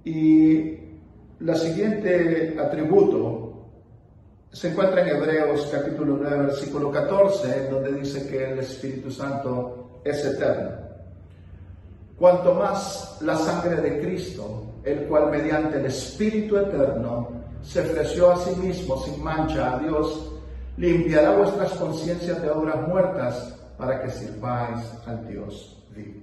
Y la siguiente atributo se encuentra en Hebreos capítulo 9, versículo 14, donde dice que el Espíritu Santo es eterno. Cuanto más la sangre de Cristo, el cual mediante el Espíritu eterno se ofreció a sí mismo sin mancha a Dios, limpiará vuestras conciencias de obras muertas para que sirváis al Dios vivo.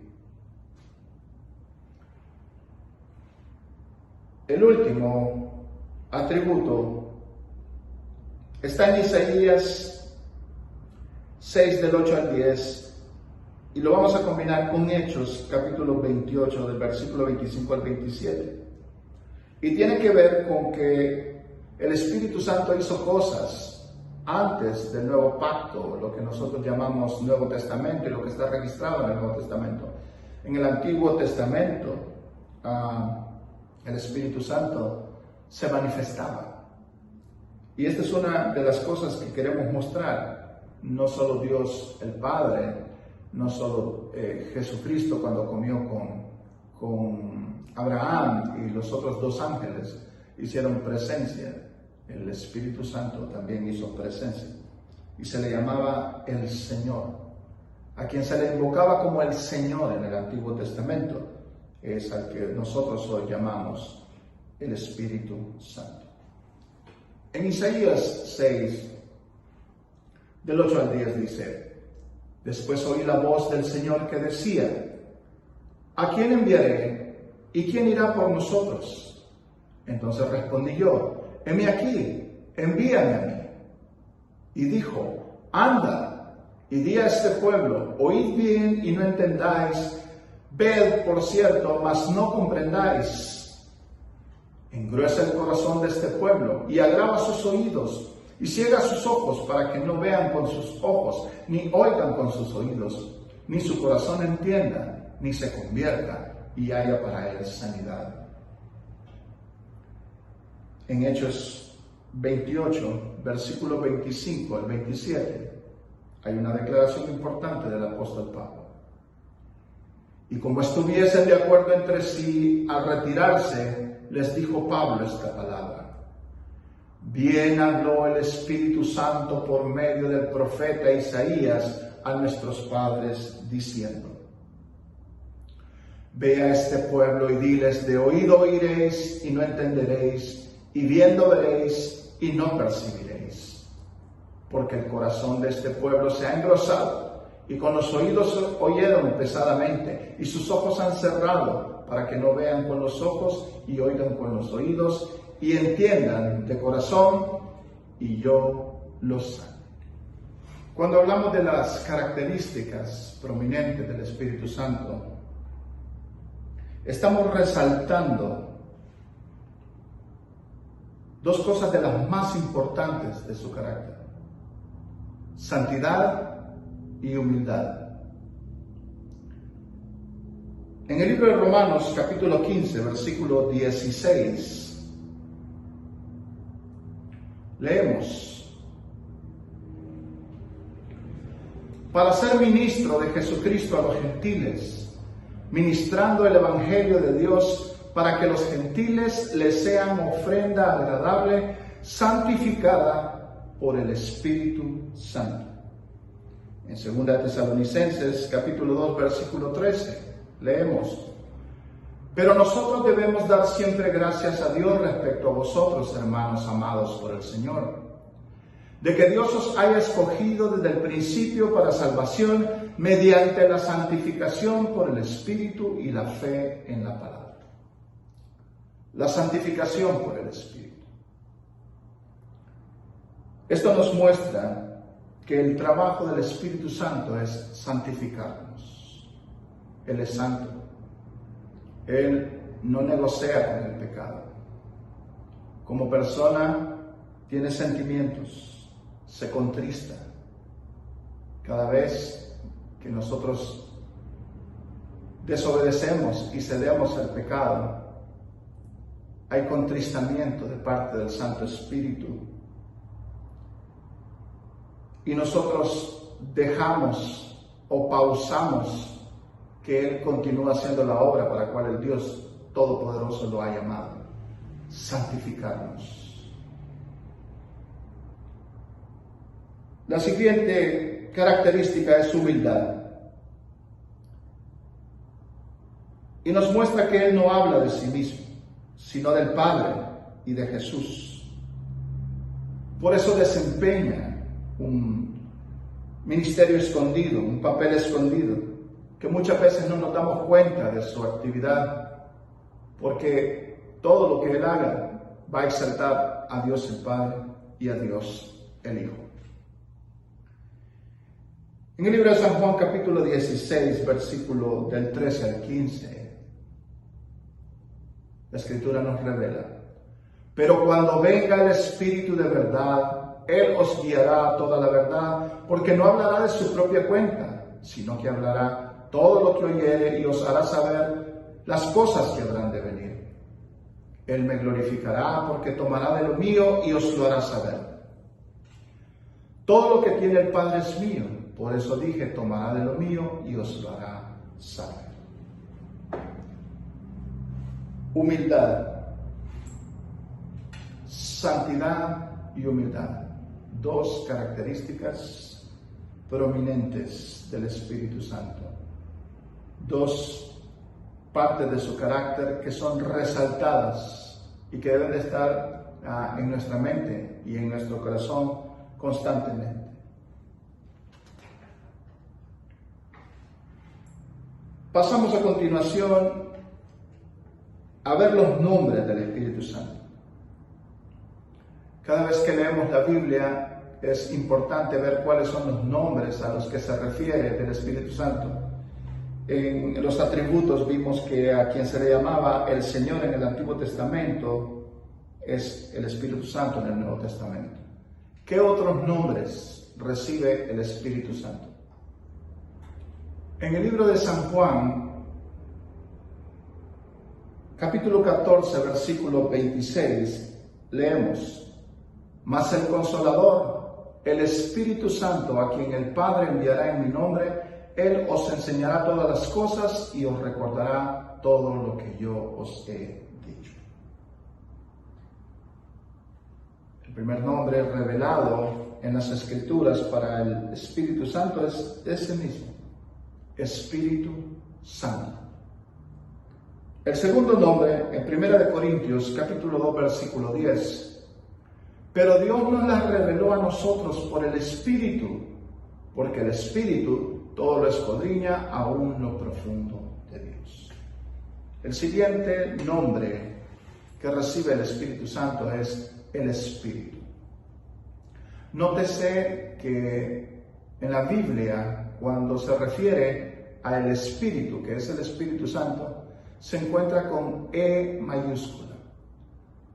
El último atributo está en Isaías 6 del 8 al 10 y lo vamos a combinar con Hechos capítulo 28 del versículo 25 al 27. Y tiene que ver con que el Espíritu Santo hizo cosas antes del Nuevo Pacto, lo que nosotros llamamos Nuevo Testamento y lo que está registrado en el Nuevo Testamento. En el Antiguo Testamento, el Espíritu Santo se manifestaba. Y esta es una de las cosas que queremos mostrar. No solo Dios el Padre, no solo Jesucristo cuando comió con Abraham y los otros dos ángeles hicieron presencia. El Espíritu Santo también hizo presencia. Y se le llamaba el Señor. A quien se le invocaba como el Señor en el Antiguo Testamento es al que nosotros hoy llamamos el Espíritu Santo. En Isaías 6, del 8 al 10 dice: Después oí la voz del Señor que decía: ¿A quién enviaré? ¿Y quién irá por nosotros? Entonces respondí yo: heme aquí, envíame a mí. Y dijo: anda, y di a este pueblo, oíd bien y no entendáis, ved por cierto, mas no comprendáis. Engruesa el corazón de este pueblo, y agrava sus oídos, y ciega sus ojos, para que no vean con sus ojos, ni oigan con sus oídos, ni su corazón entienda, ni se convierta, y haya para él sanidad. En Hechos 28, versículo 25 al 27, hay una declaración importante del apóstol Pablo. Y como estuviesen de acuerdo entre sí al retirarse, les dijo Pablo esta palabra: Bien habló el Espíritu Santo por medio del profeta Isaías a nuestros padres, diciendo: Ve a este pueblo y diles, de oído oiréis y no entenderéis, y viendo veréis y no percibiréis. Porque el corazón de este pueblo se ha engrosado, y con los oídos oyeron pesadamente, y sus ojos han cerrado, para que no vean con los ojos y oigan con los oídos, y entiendan de corazón, y yo los sane. Cuando hablamos de las características prominentes del Espíritu Santo, estamos resaltando dos cosas de las más importantes de su carácter: santidad y humildad. En el libro de Romanos, capítulo 15, versículo 16, leemos: Para ser ministro de Jesucristo a los gentiles, ministrando el Evangelio de Dios, para que los gentiles les sean ofrenda agradable, santificada por el Espíritu Santo. En 2 Tesalonicenses, capítulo 2, versículo 13, leemos: Pero nosotros debemos dar siempre gracias a Dios respecto a vosotros, hermanos amados por el Señor, de que Dios os haya escogido desde el principio para salvación mediante la santificación por el Espíritu y la fe en la palabra. La santificación por el Espíritu. Esto nos muestra que el trabajo del Espíritu Santo es santificarnos. Él es santo. Él no negocia con el pecado. Como persona tiene sentimientos, se contrista. Cada vez que nosotros desobedecemos y cedemos al pecado, hay contristamiento de parte del Santo Espíritu. Y nosotros dejamos o pausamos que Él continúe haciendo la obra para la cual Todopoderoso lo ha llamado: santificarnos. La siguiente característica es humildad. Y nos muestra que Él no habla de sí mismo, sino del Padre y de Jesús. Por eso desempeña un ministerio escondido, un papel escondido, que muchas veces no nos damos cuenta de su actividad, porque todo lo que Él haga va a exaltar a Dios el Padre y a Dios el Hijo. En el libro de San Juan, capítulo 16, versículo del 13 al 15, la Escritura nos revela: pero cuando venga el Espíritu de verdad, Él os guiará a toda la verdad, porque no hablará de su propia cuenta, sino que hablará todo lo que oyere y os hará saber las cosas que habrán de venir. Él me glorificará, porque tomará de lo mío y os lo hará saber. Todo lo que tiene el Padre es mío, por eso dije: tomará de lo mío y os lo hará saber. Humildad, santidad y humildad, dos características prominentes del Espíritu Santo, dos partes de su carácter que son resaltadas y que deben de estar en nuestra mente y en nuestro corazón constantemente. Pasamos a continuación a ver los nombres del Espíritu Santo. Cada vez que leemos la Biblia es importante ver cuáles son los nombres a los que se refiere del Espíritu Santo. En los atributos vimos que a quien se le llamaba el Señor en el Antiguo Testamento es el Espíritu Santo en el Nuevo Testamento. ¿Qué otros nombres recibe el Espíritu Santo? En el libro de San Juan, capítulo 14, versículo 26, leemos: mas el Consolador, el Espíritu Santo, a quien el Padre enviará en mi nombre, Él os enseñará todas las cosas y os recordará todo lo que yo os he dicho. El primer nombre revelado en las Escrituras para el Espíritu Santo es ese mismo: Espíritu Santo. El segundo nombre, en 1 Corintios, capítulo 2, versículo 10. Pero Dios nos las reveló a nosotros por el Espíritu, porque el Espíritu todo lo escudriña aún lo profundo de Dios. El siguiente nombre que recibe el Espíritu Santo es el Espíritu. Nótese que en la Biblia, cuando se refiere al Espíritu, que es el Espíritu Santo, se encuentra con E mayúscula.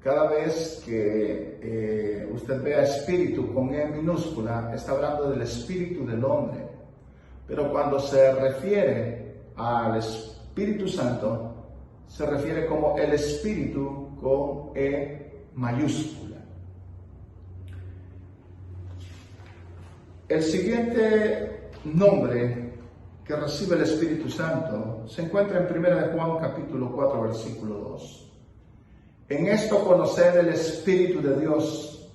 Cada vez que usted vea espíritu con E minúscula, está hablando del espíritu del hombre. Pero cuando se refiere al Espíritu Santo, se refiere como el Espíritu con E mayúscula. El siguiente nombre que recibe el Espíritu Santo se encuentra en 1 Juan capítulo 4, versículo 2. En esto conoced el Espíritu de Dios.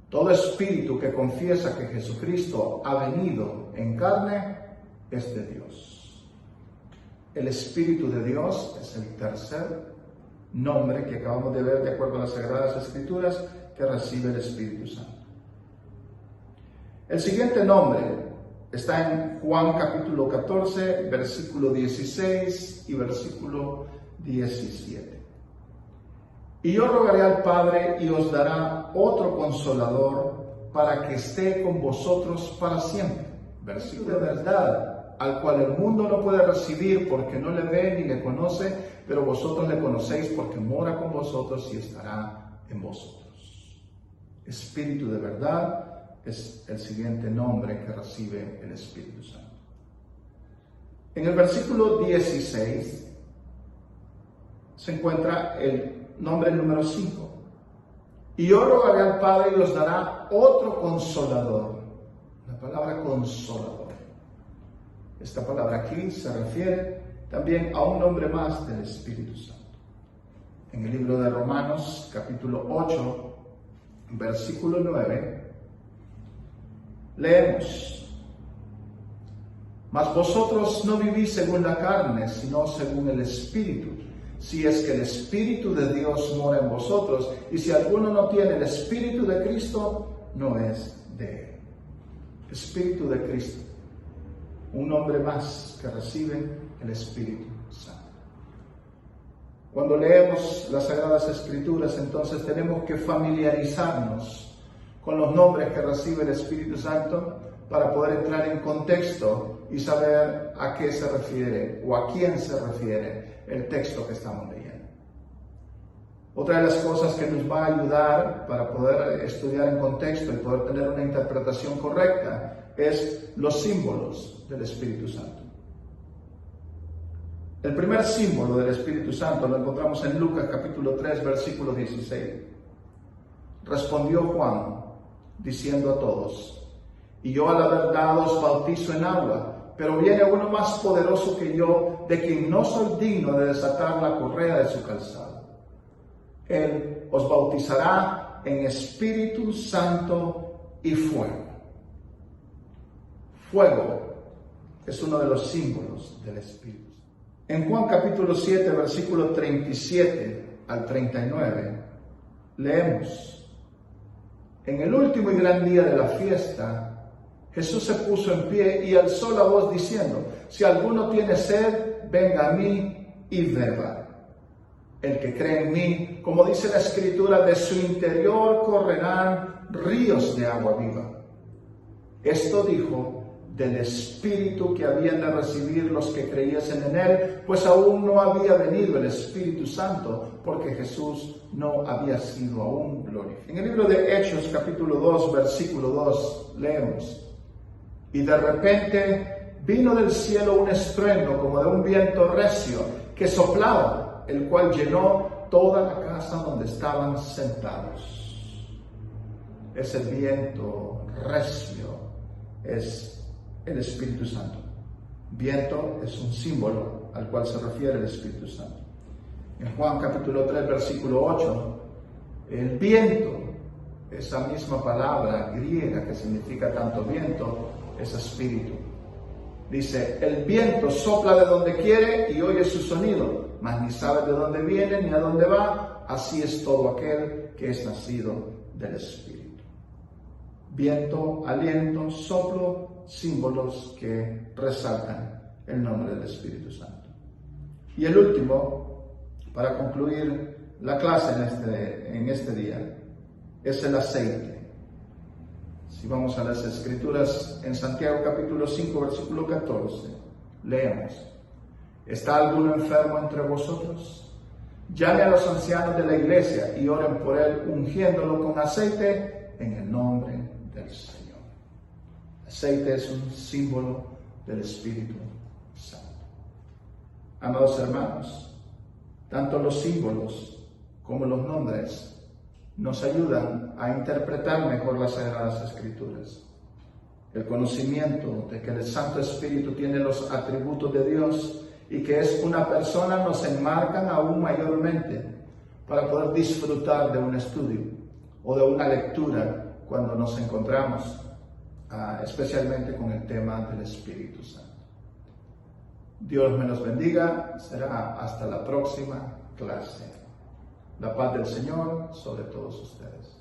Todo espíritu que confiesa que Jesucristo ha venido en carne es de Dios. El Espíritu de Dios es el tercer nombre que acabamos de ver de acuerdo a las Sagradas Escrituras que recibe el Espíritu Santo. El siguiente nombre está en Juan capítulo 14, versículo 16 y versículo 17. Y yo rogaré al Padre y os dará otro Consolador para que esté con vosotros para siempre. Versículo de verdad, al cual el mundo no puede recibir porque no le ve ni le conoce, pero vosotros le conocéis porque mora con vosotros y estará en vosotros. Espíritu de verdad es el siguiente nombre que recibe el Espíritu Santo. En el versículo 16 se encuentra el nombre número 5. Y yo rogaré al Padre y os dará otro Consolador. La palabra Consolador. Esta palabra aquí se refiere también a un nombre más del Espíritu Santo. en el libro de Romanos, capítulo 8, versículo 9, leemos: mas vosotros no vivís según la carne, sino según el Espíritu, si es que el Espíritu de Dios mora en vosotros, y si alguno no tiene el Espíritu de Cristo, no es de él. Espíritu de Cristo, un nombre más que recibe el Espíritu Santo. Cuando leemos las Sagradas Escrituras, entonces tenemos que familiarizarnos con los nombres que recibe el Espíritu Santo para poder entrar en contexto y saber a qué se refiere o a quién se refiere el texto que estamos leyendo. Otra de las cosas que nos va a ayudar para poder estudiar en contexto y poder tener una interpretación correcta es los símbolos del Espíritu Santo. El primer símbolo del Espíritu Santo lo encontramos en Lucas capítulo 3, versículo 16. Respondió Juan, diciendo a todos: y yo a la verdad os bautizo en agua, pero viene uno más poderoso que yo, de quien no soy digno de desatar la correa de su calzado. Él os bautizará en Espíritu Santo y fuego. Fuego es uno de los símbolos del Espíritu. En Juan capítulo 7, versículo 37 al 39, leemos: en el último y gran día de la fiesta, Jesús se puso en pie y alzó la voz diciendo: si alguno tiene sed, venga a mí y beba. El que cree en mí, como dice la Escritura, de su interior correrán ríos de agua viva. Esto dijo del Espíritu que habían de recibir los que creyesen en él, pues aún no había venido el Espíritu Santo, porque Jesús no había sido aún glorificado. En el libro de Hechos, capítulo 2, versículo 2, leemos: y de repente vino del cielo un estruendo como de un viento recio que soplaba, el cual llenó toda la casa donde estaban sentados. Ese viento recio es el Espíritu Santo. Viento es un símbolo al cual se refiere el Espíritu Santo. En Juan capítulo 3, versículo 8, el viento, esa misma palabra griega que significa tanto viento, es espíritu. Dice: el viento sopla de donde quiere y oye su sonido, mas ni sabe de dónde viene ni a dónde va. Así es todo aquel que es nacido del Espíritu. Viento, aliento, soplo, símbolos que resaltan el nombre del Espíritu Santo. Y el último, para concluir la clase en este día, es el aceite. Si vamos a las Escrituras, en Santiago capítulo 5, versículo 14, leemos: ¿está alguno enfermo entre vosotros? Llame a los ancianos de la iglesia y oren por él, ungiéndolo con aceite en el nombre del Señor. Aceite es un símbolo del Espíritu Santo. Amados hermanos, tanto los símbolos como los nombres nos ayudan a interpretar mejor las Sagradas Escrituras. El conocimiento de que el Santo Espíritu tiene los atributos de Dios y que es una persona nos enmarcan aún mayormente para poder disfrutar de un estudio o de una lectura cuando nos encontramos especialmente con el tema del Espíritu Santo. Dios me los bendiga. Será hasta la próxima clase. La paz del Señor sobre todos ustedes.